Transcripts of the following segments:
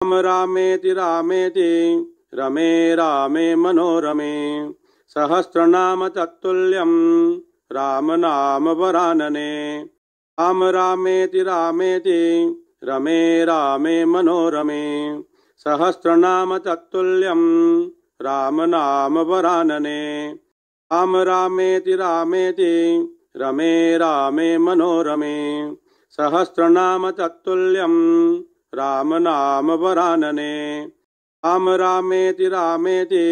राम रामेति रामेति रमे रामे मनोरमे सहस्रनाम तत्तुल्यं राम नाम वरानने। राम रामेति रामेति रमे रामे मनोरमे सहस्रनाम तत्तुल्यं राम नाम वरानने। राम रामेति रामेति रमे रामे मनोरमे सहस्रनाम तत्तुल्यं राम नाम वरानने। राम रामेति रामेति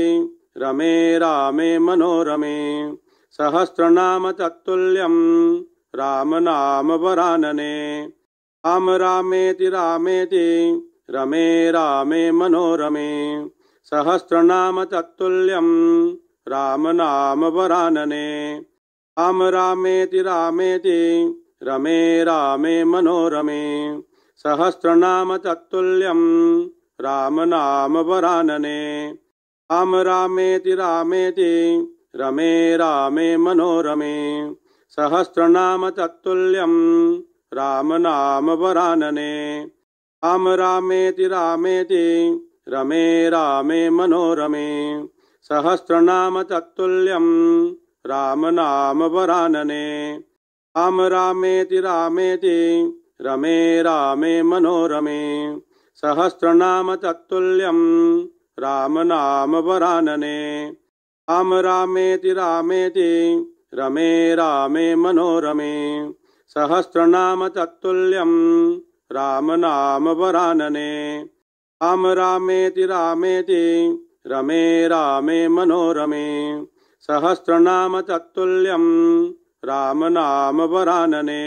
रमे रामे मनोरमे सहस्रनाम तत्तुल्यं राम नाम वरानने। राम रामेति रामेति रमे रामे मनोरमे सहस्रनाम तत्तुल्यं राम नाम वरानने। राम रामेति रामेति रमे रामे मनोरमे सहस्रनाम तत्तुल्यं राम नाम वरानने। राम रामेति रामेति रमे रामे मनोरमे सहस्रनाम तत्तुल्यं राम नाम वरानने। राम रामेति रामेति रमे रामे मनोरमे सहस्रनाम तत्तुल्यं राम नाम वरानने। राम रामेति रामेति रमे रामे मनोरमे सहस्रनाम तत्तुल्यं राम नाम वरानने। राम रामेति रामेति रमे रामे मनोरमे सहस्रनाम तत्तुल्यं राम नाम वरानने। राम रामेति रामेति रमे रामे मनोरमे सहस्रनाम तत्तुल्यं राम नाम वरानने।